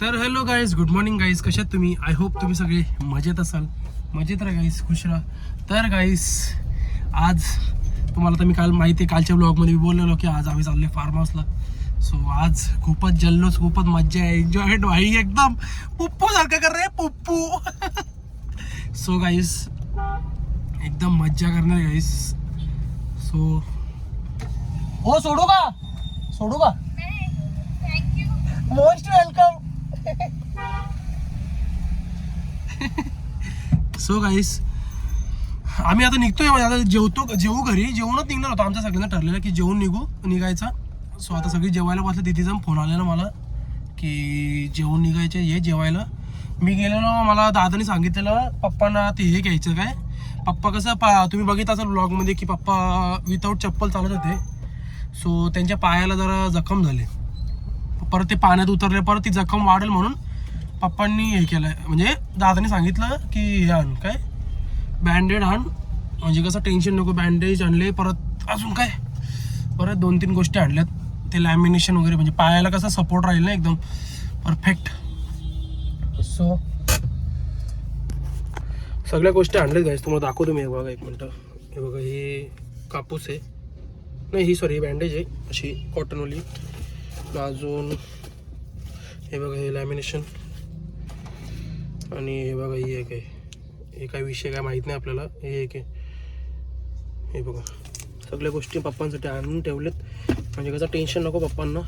तर hello guys, good morning guys. कशात तुम्ही? आय होप तुम्ही सगळे मजेत असाल. मजेत राहा गाईज, खुश राहा. तर गाईज आज तुम्हाला तर मी काल माहिती आहे, कालच्या ब्लॉगमध्ये मी बोललेलो की आज आम्ही चालले फार्म हाऊसला. सो आज खूपच जल्लोष, खूपच मज्जा आहे, एन्जॉयमेंट भाई. एकदम पुप्पू सारखं कर रे पुप्पू. सो गाईज एकदम मज्जा करणार गाईज. सो हो, सोडू का मोस्ट वेलकम. सो गाईस आम्ही आता निघतोय. आता जेवू घरी. जेवूनच निघणार होतो. आमचं सगळ्यांना ठरलेलं की जेवून निघायचा. सो आता सगळी जेवायला बसले. दिदीचा फोन आलेला मला की जेवून निघायचे, ये जेवायला. मी गेलेलो. मला दादाने सांगितलेलं पप्पांना ते हे घ्यायचं. काय पप्पा कसं तुम्ही बघितलं असाल ब्लॉगमध्ये की पप्पा विदाऊट चप्पल चालत होते. सो त्यांच्या पायाला जरा जखम झाली. परत ते पाण्यात उतरले. परत ती जखम वाढेल म्हणून पप्पांनी हे केलं. म्हणजे दादाने सांगितलं की हे आण, काय बँडेड आण, म्हणजे कसं टेन्शन नको. बँडेज आणले. परत अजून काय परत 2-3 गोष्टी आणल्यात. ते लॅमिनेशन वगैरे, म्हणजे पायाला कसं सपोर्ट राहील ना एकदम परफेक्ट. सो सगळ्या गोष्टी आणल्यात गाईस. तुम्हाला दाखवतो मी. हे बघा, एक मिनटं. हे बघा, हे कापूस आहे. नाही, ही सॉरी बँडेज आहे अशी कॉटनवाली. अजून हे बघा, हे लॅमिनेशन. आणि हे बघा, ही एक आहे. हे काय विषय काय माहीत नाही आपल्याला. हे एक आहे. हे बघा, सगळ्या गोष्टी पप्पांसाठी आणून ठेवलेत, म्हणजे कसं टेन्शन नको पप्पांना.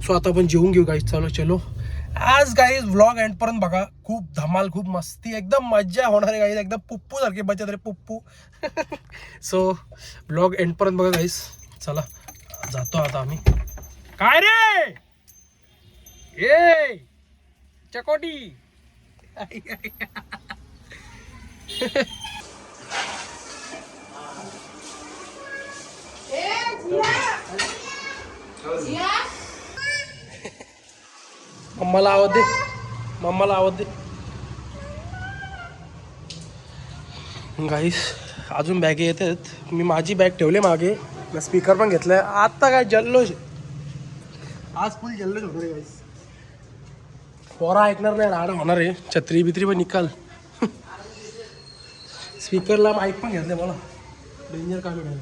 सो आता आपण जेवून घेऊ गाईज. चलो आज गाईज व्लॉग एंडपर्यंत बघा. खूप धमाल, खूप मस्ती, एकदम मज्जा होणार आहे गाईज. एकदम पुप्पू सारखे बचत रे पुप्पू. सो व्लॉग एंडपर्यंत बघा गाईज. चला जातो आता आम्ही. काय रे ए चकोटी. मम्माला आवाज दे, मम्माला आवाज दे. गाईस अजून बॅगे येतात. मी माझी बॅग ठेवली मागे. मी स्पीकर पण घेतलाय. आता काय जल्लोष, आज फुल जल्लोष होणार आहे गाईस. पोरा ऐकणार नाही, राडा होणार आहे. छत्री बित्री पण निकाल. स्पीकरला माईक पण घेतलं मला. डेंजर काम आहे.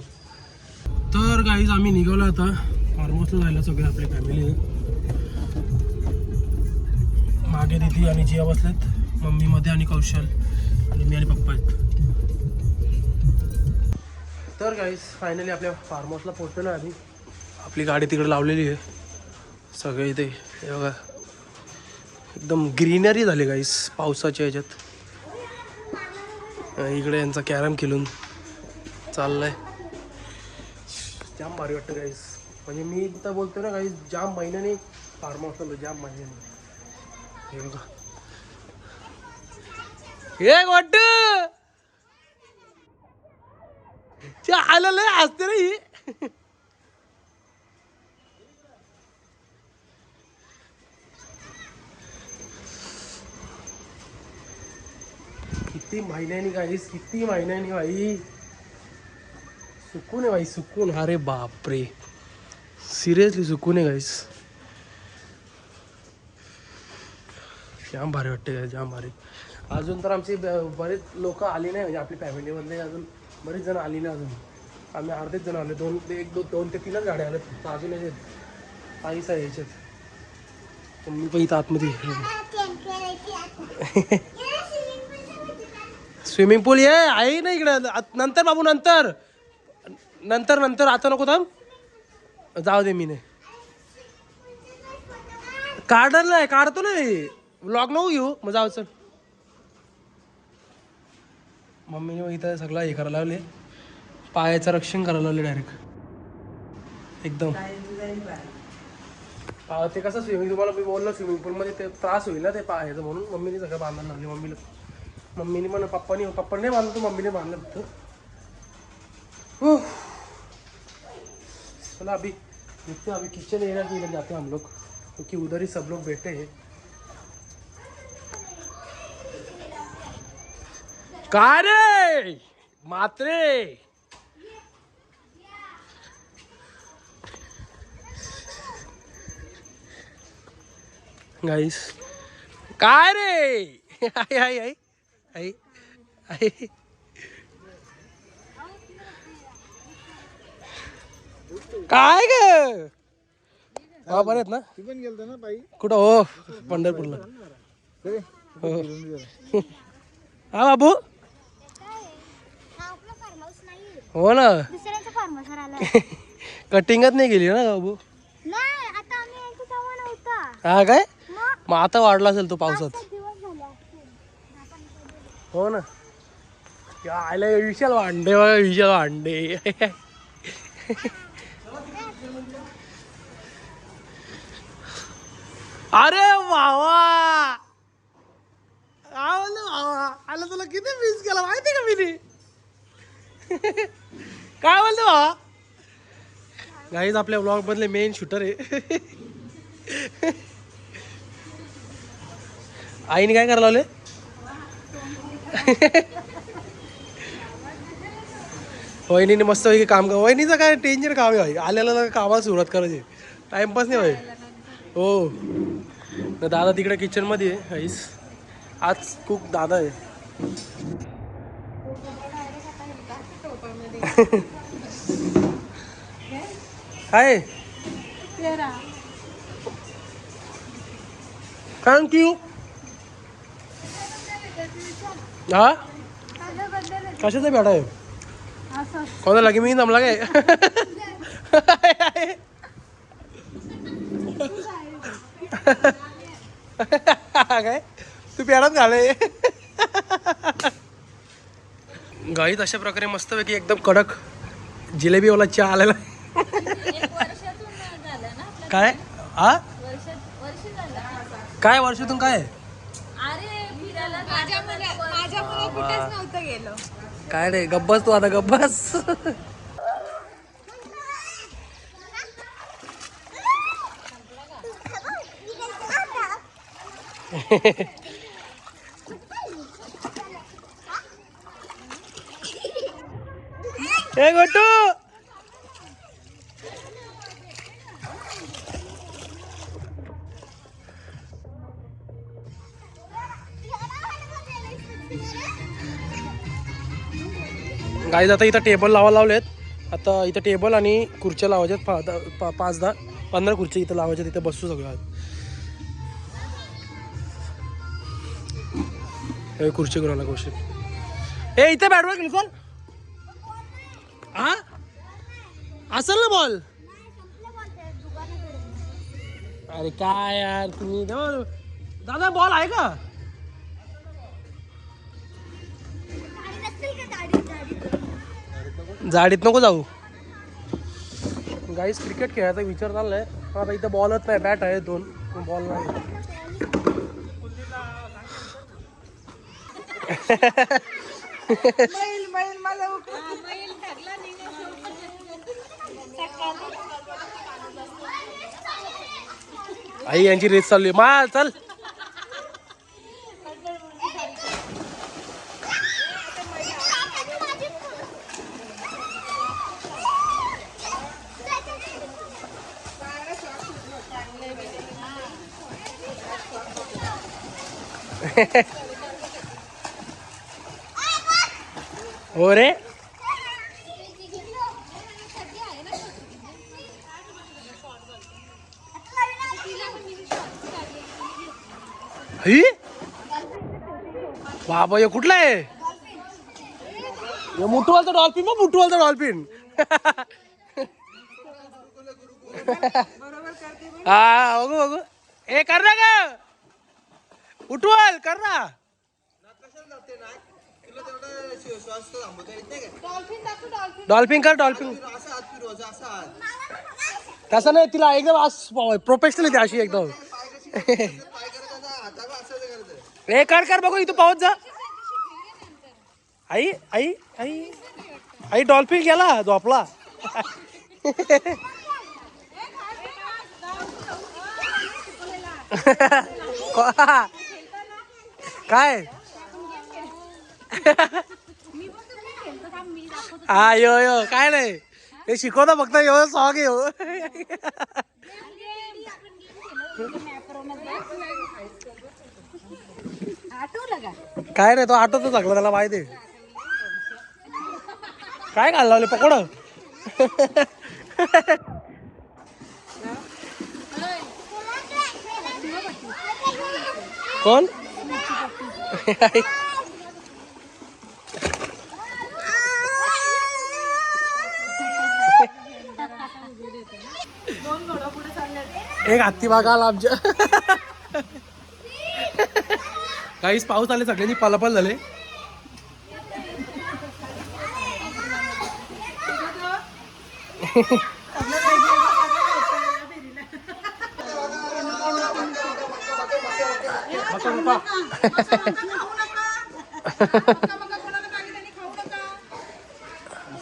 तर गाईज आम्ही निघालो आता फार्म हाऊसला जायला. सगळे आपली फॅमिली. मागे दिदी आणि जिया बसलेत. मम्मी मध्ये आणि कौशल आणि मी आणि पप्पा आहेत. तर गाईज फायनली आपल्या फार्म हाऊसला पोहोचलो आधी. आपली गाडी तिकडे लावलेली आहे. सगळे इथे हे बघा, एकदम ग्रीनरी झाली गाईस पावसाच्या ह्याच्यात. इकडे यांचा कॅरम खेळून चाललाय. जाम भारी वाटतं गाईस. म्हणजे मी तर बोलतो ना गाईस, जाम महिन्याने फार्म हाऊसला, जाम महिन्याने. हे बघा, हे वाटत आलेलं असते रे. किती महिन्यानी गाईस, किती महिन्यानी भाई. सुकून आहे भाई, सुकून. अरे बापरे, सिरियसली सुकून आहे गाईस. जाम भारी वाटते गाईस, जाम भारी. अजून तर आमचे बरेच लोक आली नाही, म्हणजे आपली फॅमिलीमधले अजून बरेच जण आली नाही. अजून आम्ही अर्धेच जण आले. 2 ते 3च गाड्या आल्या फक्त. अजून याच्यात आईच आहे याच्यात. मी पण इथं आतमध्ये. स्विमिंग पूल ये आहे ना इकडं. नंतर बाबू, नंतर नंतर नंतर आता नको. थांब, जाऊ दे. मी नाही काढणार, नाही काढतो नाही. व्लॉग नको घेऊ मग. जाऊ चल. मम्मीने इथं सगळं हे करायला लावले. पायाचं रक्षण करायला लावले डायरेक्ट एकदम. ते कसं स्विमिंग, तुम्हाला मी बोललो स्विमिंग पूलमध्ये ते त्रास होईल ना ते पायाचं, म्हणून मम्मीने सगळं बांधायला लागले. मम्मीने पण पप्पाने नाही बांधलं, तो मम्मीने बांधलं फक्त. चला अभी देखते हैं, अभी किचन एरिया के लिए जाते हैं हम लोग, क्योंकि उधर ही सब लोग बैठे हैं. काय रे मात्रे. गाईस काय रे आई आई आई आई आई काय ग हा बरे आहेत ना कुठं हो पंढरपूरला हो हा बाबू हो ना कटिंगच नाही गेली ना बाबू हा काय मग आता वाढला असेल तो पावसात हो ना आयला विशाल वांडे बघा विशाल वांडे अरे भावा भावा आला तुला किती मिस केला माहिती का मी काय बोलतो भावा गाईज आपल्या ब्लॉग मधले मेन शूटर आहे आईने काय करायला लावले वहिनीने मस्त पैकी काम कर वहिनीचं काय टेन्शन काम आहे आल्याला कामाला सुरुवात करायची टाइमपास नाही भाई हो दादा तिकडे किचन मध्ये आहे आईस आज कुक दादा आहे काय थँक्यू हा कशाचा भेटा आहे कोणाला लागे मी जमला काय काय तू प्यारात घाले गाईत अशा प्रकारे मस्तपैकी एकदम कडक जिलेबीवाला चहा आलेला काय हा काय वर्षातून काय काय रे गब्बस तू आता गब्बस ए गोटू गाईज आता इथं टेबल लावलेत आता इथं टेबल आणि खुर्च्या लावायच्यात 5-10-15 खुर्च्या इथं लावायच्या तिथं बसू सगळं खुर्ची करू ना कौशिक ए इथे बॅट बॉल खेळू चल हा असेल ना बॉल अरे काय यार तुम्ही दादा बॉल आहे का जाडीत नको जाऊ गाईस क्रिकेट खेळायचा विचार चाललाय आता इथं बॉलच नाही बॅट आहे 2 बॉल नाही आई यांची रेस चालली माल चल हो रे बाबा हे कुठला आहे मुठवालचा डॉल्फिन मग मुठवालचा डॉल्फिन हा बघू बघू ए कर ना ग उठवाल कर ना डॉल्फिन कर डॉल्फिन तसं नाही तिला एकदम प्रोफेशनल आहे अशी एकदम ए कर कर बघू इथं पाहत जा आई आई आई आई डॉल्फिन गेला झोपला काय हा यो यो काय नाही हे शिकवता फक्त सॉग आहे काय रे तो आठवतो लागला त्याला माहिती आहे. काय घाल लावले पकोड कोण एक हत्ती बागाला आमच्या काहीच पाऊस आले सगळ्यांनी पलापल झाले.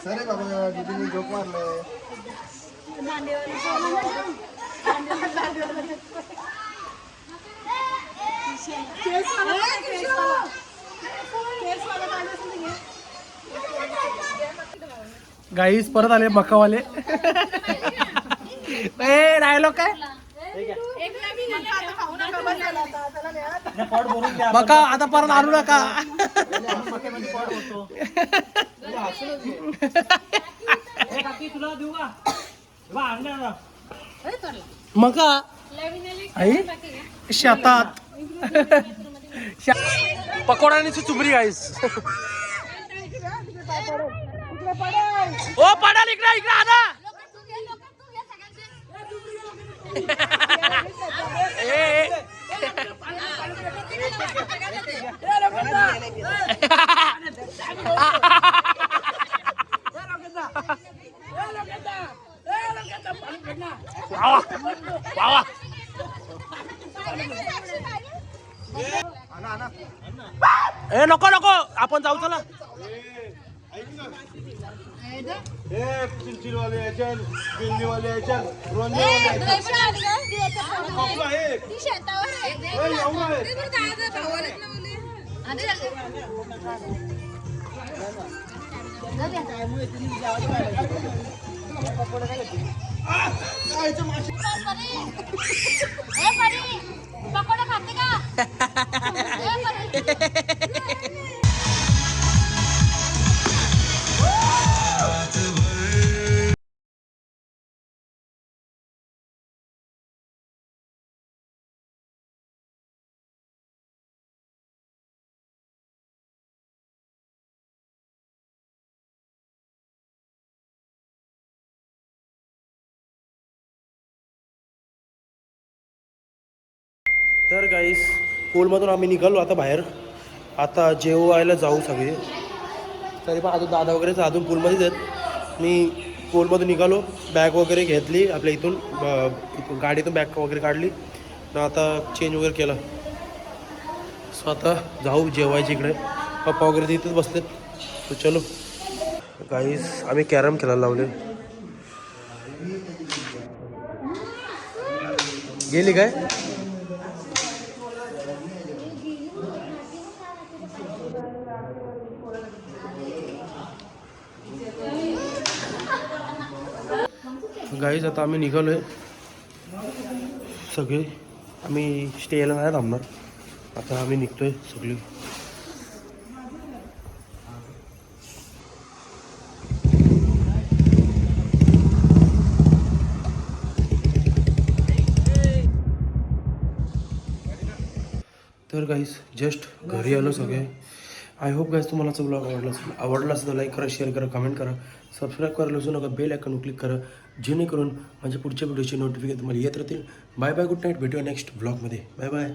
सरे बाबा दीदीने जोक मारलंय. गाईस परत आले मकावाले. डायलॉग काय मका आता परत आणू नका. मका आई शेतात पकोडाची चुमरी गाईस. ओ पडाल इकडे इकडे आना. ए नको नको आपण जाऊ चला. चिलचिलवाले यायचे दिल्लीवाले यायचे पकोडा खाते का. तर गाईस पूलमधून आम्ही निघालो आता बाहेर. आता जेवायला जाऊ सगळे. तरी पण अजून दादा वगैरेच अजून पूलमध्येच आहेत. मी पूलमधून निघालो बॅग वगैरे घेतली आपल्या इथून गाडीतून बॅग वगैरे काढली. आता चेंज वगैरे केला. सो आता जाऊ जेवायची इकडे. पप्पा वगैरे तिथेच बसलेत. तो चलो गाईस आम्ही कॅरम खेळायला लावले. गेली काय गाईज. आता आम्ही निघालो आहे सगळे. आम्ही स्टेला नाही थांबणार. आता आम्ही निघतोय सगळी. तर गाईज जस्ट घरी आलो सगळे. आय होप गाईज तुम्हाला आजचा ब्लॉग आवडला असेल तर लाईक करा, शेअर करा, कमेंट करा, सबस्क्राईब करायला विसरू नका. बेल आयकॉन क्लिक करा जेणेकरून माझ्या पुढच्या व्हिडिओची नोटिफिकेशन तुम्हाला येत राहतील. Bye bye, good night. भेटूया नेक्स्ट ब्लॉगमध्ये. Bye bye.